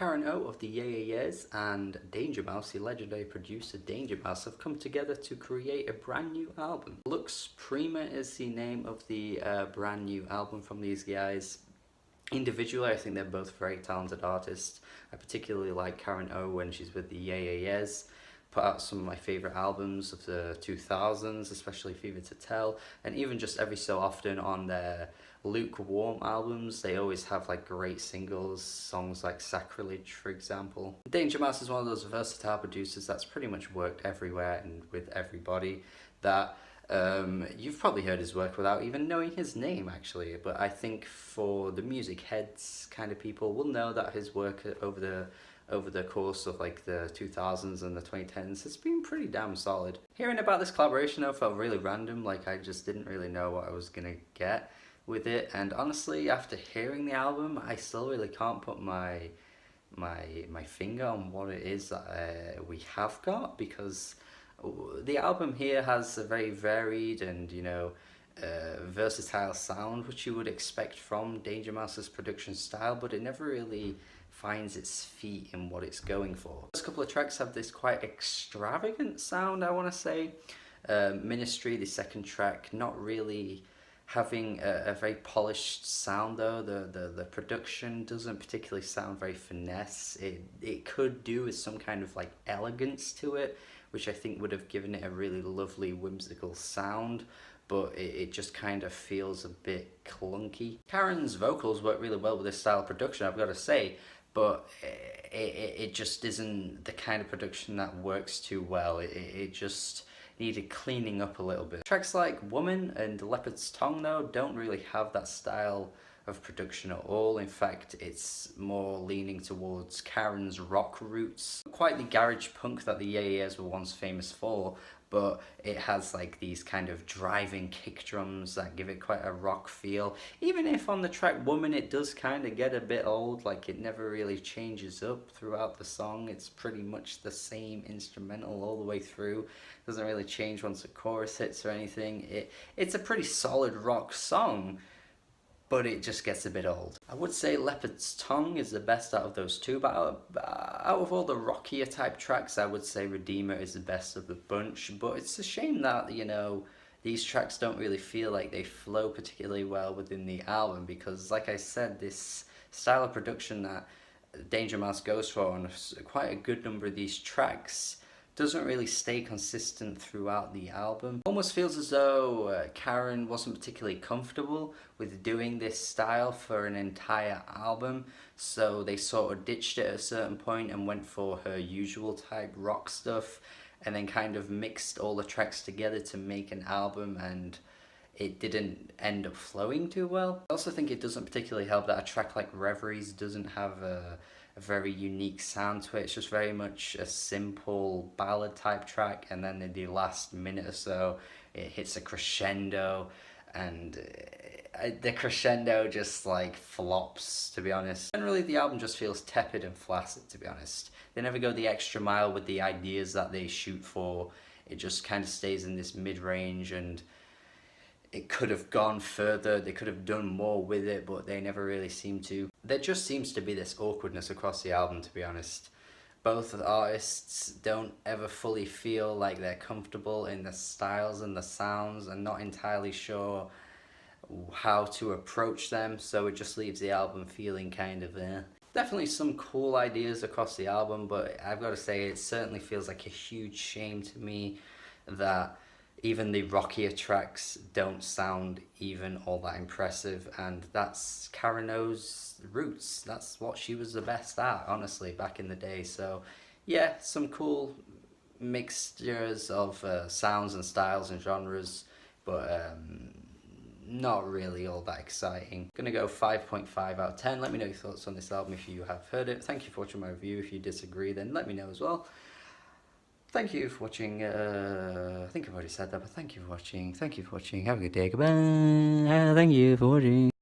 Karen O of the Ehhhhhhhhhh and Danger Mouse, the legendary producer Danger Mouse, have come together to create a brand new album. Lux Prima is the name of the brand new album from these guys. Individually, I think they're both very talented artists. I particularly like Karen O when she's with the Ehhhhhhhh. Put out some of my favourite albums of the 2000s, especially Fever to Tell, and even just every so often on their lukewarm albums, they always have like great singles, songs like Sacrilege, for example. Danger Mouse is one of those versatile producers that's pretty much worked everywhere and with everybody, that you've probably heard his work without even knowing his name, actually, but I think for the music heads kind of people will know that his work over the course of like the 2000s and the 2010s has been pretty damn solid. Hearing about this collaboration though felt really random, like I just didn't really know what I was gonna get with it, and honestly after hearing the album I still really can't put my finger on what it is that we have got, because the album here has a very varied and versatile sound which you would expect from Danger Mouse's production style, but it never really finds its feet in what it's going for. The first couple of tracks have this quite extravagant sound, I want to say. Ministry, the second track, not really having a very polished sound though. The production doesn't particularly sound very finesse. It could do with some kind of like elegance to it, which I think would have given it a really lovely whimsical sound, but it just kind of feels a bit clunky. Karen's vocals work really well with this style of production, I've got to say, but it just isn't the kind of production that works too well. It just needed cleaning up a little bit. Tracks like Woman and Leopard's Tongue though don't really have that style of production at all. In fact, it's more leaning towards Karen's rock roots. Quite the garage punk that the Ehhhhhhhhhs were once famous for, but it has like these kind of driving kick drums that give it quite a rock feel. Even if on the track Woman it does kind of get a bit old, like it never really changes up throughout the song. It's pretty much the same instrumental all the way through. Doesn't really change once the chorus hits or anything. It's a pretty solid rock song, but it just gets a bit old. I would say Leopard's Tongue is the best out of those two, but out of all the rockier type tracks, I would say Redeemer is the best of the bunch. But it's a shame that, these tracks don't really feel like they flow particularly well within the album, because like I said, this style of production that Danger Mouse goes for on quite a good number of these tracks doesn't really stay consistent throughout the album. Almost feels as though Karen wasn't particularly comfortable with doing this style for an entire album, so they sort of ditched it at a certain point and went for her usual type rock stuff, and then kind of mixed all the tracks together to make an album, and it didn't end up flowing too well. I also think it doesn't particularly help that a track like Reveries doesn't have a very unique sound to it. It's just very much a simple ballad type track, and then in the last minute or so it hits a crescendo, and the crescendo just like flops, to be honest. Generally the album just feels tepid and flaccid, to be honest. They never go the extra mile with the ideas that they shoot for. It just kind of stays in this mid-range, and it could have gone further, they could have done more with it, but they never really seem to. There just seems to be this awkwardness across the album, to be honest. Both artists don't ever fully feel like they're comfortable in the styles and the sounds, and not entirely sure how to approach them, so it just leaves the album feeling kind of Definitely some cool ideas across the album, but I've got to say it certainly feels like a huge shame to me that even the rockier tracks don't sound even all that impressive, and that's Karen O's roots. That's what she was the best at, honestly, back in the day. So yeah, some cool mixtures of sounds and styles and genres, but not really all that exciting. Gonna go 5.5 out of 10. Let me know your thoughts on this album if you have heard it. Thank you for watching my review. If you disagree, then let me know as well. Thank you for watching. I think I've already said that, but thank you for watching. Thank you for watching. Have a good day. Goodbye. Thank you for watching.